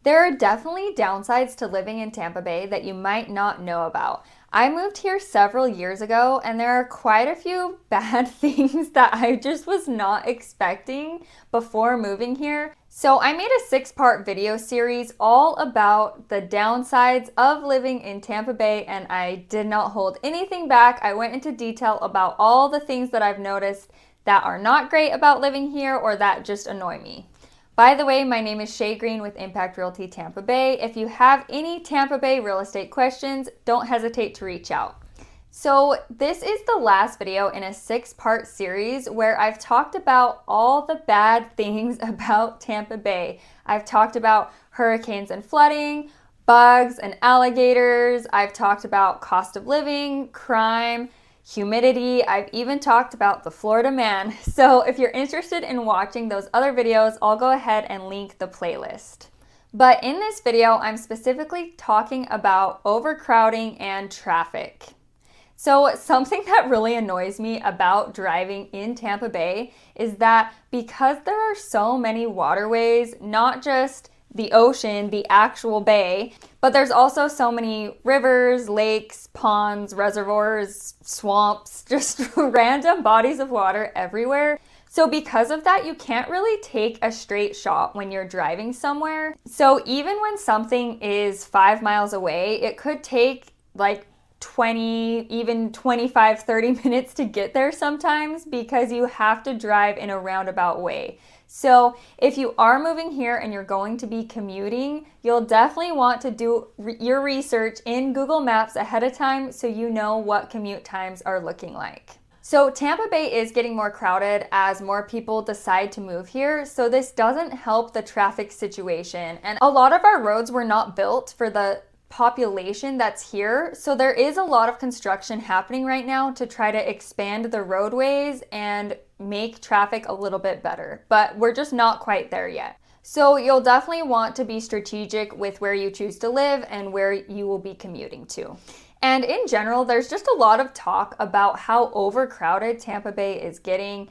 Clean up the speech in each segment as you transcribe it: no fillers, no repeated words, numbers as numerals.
There are definitely downsides to living in Tampa Bay that you might not know about. I moved here several years ago, and there are quite a few bad things that I just was not expecting before moving here. So I made a 6-part video series all about the downsides of living in Tampa Bay, and I did not hold anything back. I went into detail about all the things that I've noticed that are not great about living here or that just annoy me. By the way, my name is Shay Green with Impact Realty Tampa Bay. If you have any Tampa Bay real estate questions, don't hesitate to reach out. So this is the last video in a 6-part series where I've talked about all the bad things about Tampa Bay. I've talked about hurricanes and flooding, bugs and alligators. I've talked about cost of living, crime, humidity. I've even talked about the Florida man. So if you're interested in watching those other videos, I'll go ahead and link the playlist. But in this video, I'm specifically talking about overcrowding and traffic. So something that really annoys me about driving in Tampa Bay is that because there are so many waterways, not just the ocean, the actual bay, but there's also so many rivers, lakes, ponds, reservoirs, swamps, just random bodies of water everywhere. So because of that, you can't really take a straight shot when you're driving somewhere. So even when something is 5 miles away, it could take like 20, even 25, 30 minutes to get there sometimes because you have to drive in a roundabout way. So if you are moving here and you're going to be commuting, you'll definitely want to do your research in Google Maps ahead of time so you know what commute times are looking like. So Tampa Bay is getting more crowded as more people decide to move here, so this doesn't help the traffic situation. And a lot of our roads were not built for the population that's here, so there is a lot of construction happening right now to try to expand the roadways and make traffic a little bit better, but we're just not quite there yet. So you'll definitely want to be strategic with where you choose to live and where you will be commuting to. And in general, there's just a lot of talk about how overcrowded Tampa Bay is getting.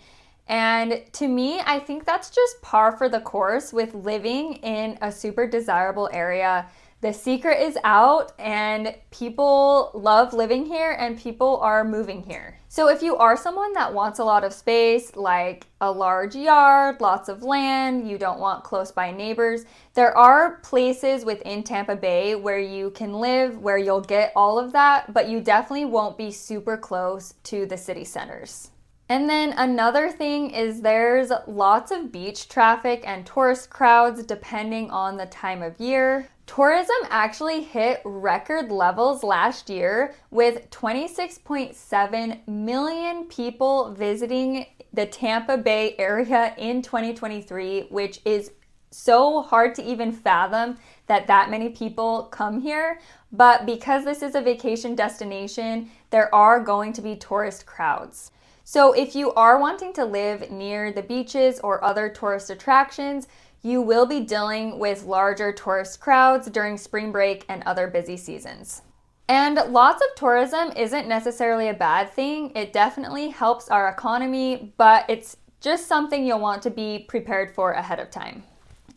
And to me, I think that's just par for the course with living in a super desirable area. The secret is out and people love living here and people are moving here. So if you are someone that wants a lot of space, like a large yard, lots of land, you don't want close by neighbors, there are places within Tampa Bay where you can live, where you'll get all of that, but you definitely won't be super close to the city centers. And then another thing is there's lots of beach traffic and tourist crowds depending on the time of year. Tourism actually hit record levels last year with 26.7 million people visiting the Tampa Bay area in 2023, which is so hard to even fathom that many people come here. But because this is a vacation destination, there are going to be tourist crowds. So if you are wanting to live near the beaches or other tourist attractions, you will be dealing with larger tourist crowds during spring break and other busy seasons. And lots of tourism isn't necessarily a bad thing. It definitely helps our economy, but it's just something you'll want to be prepared for ahead of time.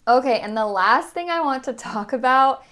Okay, and the last thing I want to talk about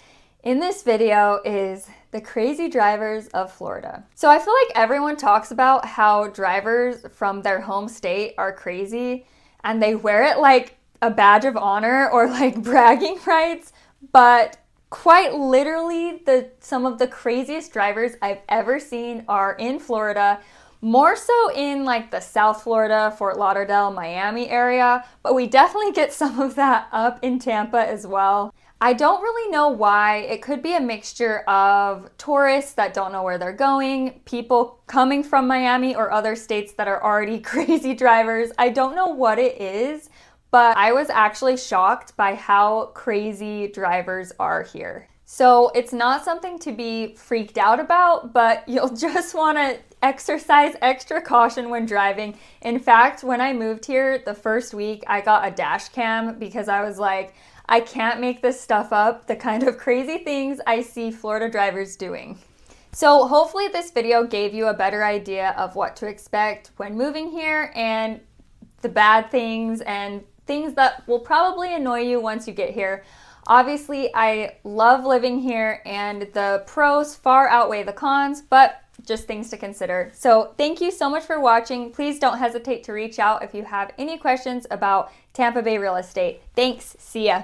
in this video is the crazy drivers of Florida. So I feel like everyone talks about how drivers from their home state are crazy and they wear it like a badge of honor or like bragging rights, but quite literally some of the craziest drivers I've ever seen are in Florida, more so in like the South Florida, Fort Lauderdale, Miami area, but we definitely get some of that up in Tampa as well. I don't really know why. It could be a mixture of tourists that don't know where they're going, people coming from Miami or other states that are already crazy drivers. I don't know what it is, but I was actually shocked by how crazy drivers are here. So it's not something to be freaked out about, but you'll just want to exercise extra caution when driving. In fact, when I moved here the first week, I got a dash cam because I was like, I can't make this stuff up, the kind of crazy things I see Florida drivers doing. So hopefully this video gave you a better idea of what to expect when moving here and the bad things and things that will probably annoy you once you get here. Obviously, I love living here and the pros far outweigh the cons, but just things to consider. So thank you so much for watching. Please don't hesitate to reach out if you have any questions about Tampa Bay real estate. Thanks. See ya.